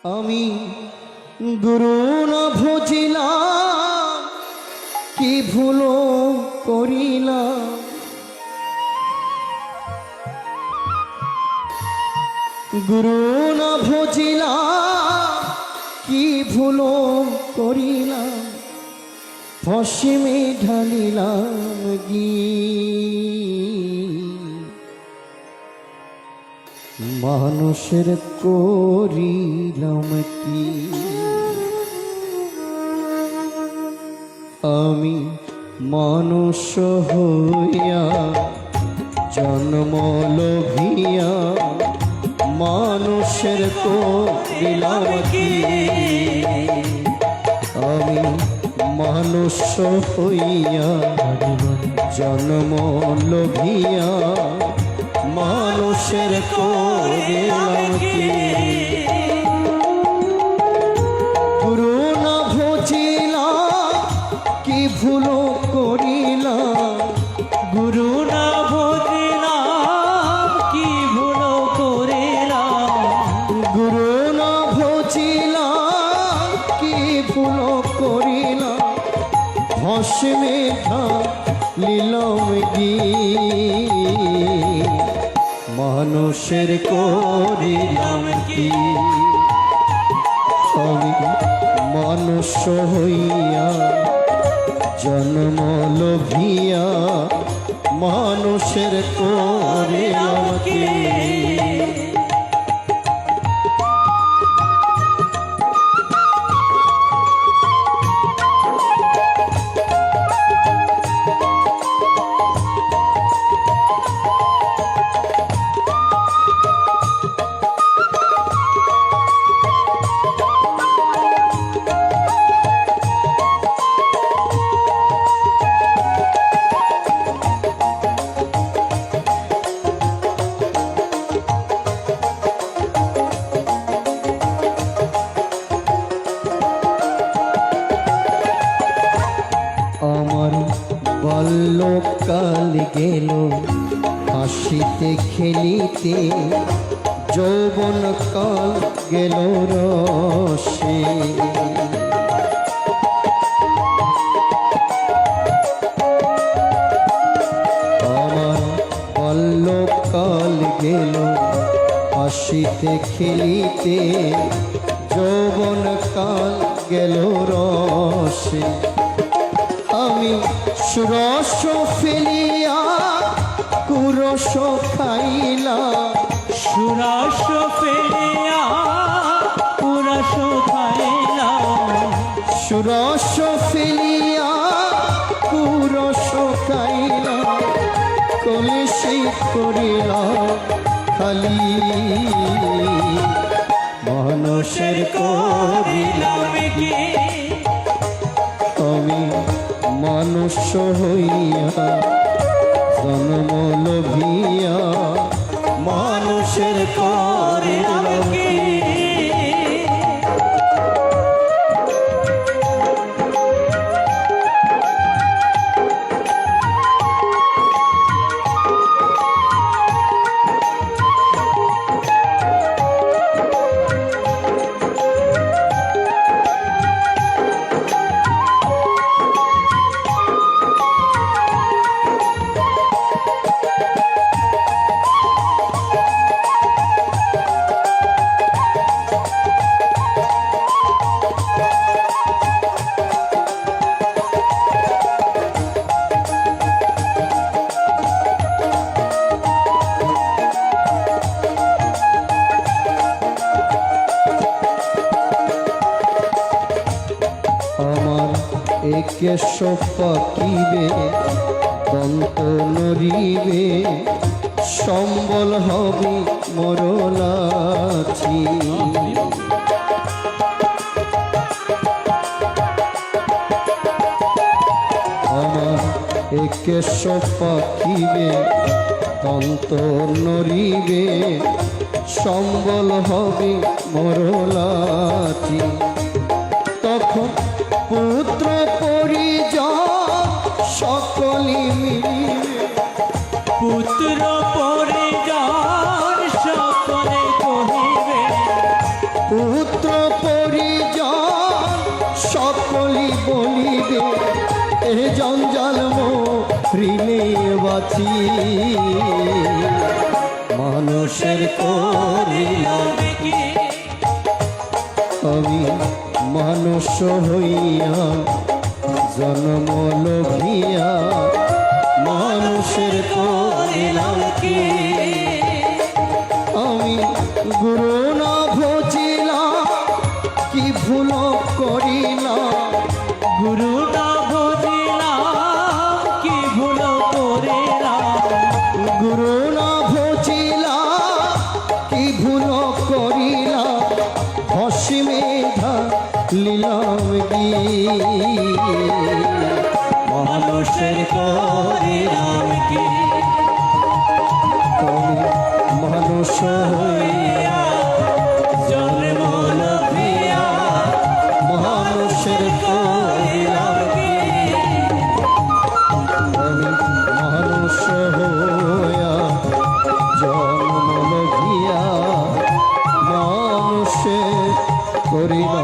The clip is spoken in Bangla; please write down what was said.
আমি গুরু না ভজিলাম, কি ভুল করিলাম। গুরু না ভজিলাম, কি ভুল করিলাম। ফসিমে ঢালিলাম গি, মানুষের করিলাম কি। আমি মানুষ হইয়া জন্ম লোভিয়া, মানুষের করিলাম কি। আমি মানুষ হইয়া জন্ম লোভিয়া, মানুষের করিলাম কি। গুরু না ভজিলাম, কি ভুল করিলাম। গুরু না ভজিলাম, কি ভুল করিলাম। গুরু না ভজিলাম, কি ভুল করিলাম। ভস্মে ঢালিলাম গি, মানুষের করিলাম কি। আমি মানুষ হইয়া জন্ম লোভিয়া, মানুষের করিলাম কি। আমার বাল্যকাল গেল হাসিতে খেলিতে, যৌবন কাল গেল রসে। আমার বাল্যকাল গেল হাসিতে খেলিতে, যৌবন কাল গেল রসে। আমি সুরস ফেলিয়া কুরস খাইলাম। সুরস ফেলিয়া পুরস খাইলাম। সুরস ফেলিয়া কুরস খাইলাম। কলসি করিলাম খালি, মানুষের করিলাম কি। আমি মানুষ হইয়া জন্ম লোভিয়া, মানুষের করিলাম কি। কেশ পাকিবে দন্ত নড়িবে, সম্বল হবে মরলাছি। আমার কেশ পাকিবে দন্ত নড়িবে, সম্বল হবে মরলাছি। তখন পুত্র পরিজন সকলে মিলিবে, পুত্র পরিজন সকলে কহিবে। পুত্র পরিজন সকলি বলিবে এ জঞ্জাল মরিলে বাঁচি মানুষের করিলাম আমি মানুষ হইয়া জন্ম লভিয়া মানুষের করিলাম কি আমি গুরু না ভজিলাম কি ভুল করিলাম গুরু না বুঝিলাম কি ভুল করিলাম গুরু না ভজিলাম কি ভুল করিলাম হসি মেধা লীলাম গি মানুষের করিলাম কি আমি মানুষ হইয়া জন্ম লভিয়া মানুষের করিলাম কি আমি মানুষ হইয়া জন্ম লভিয়া মানুষের করিলাম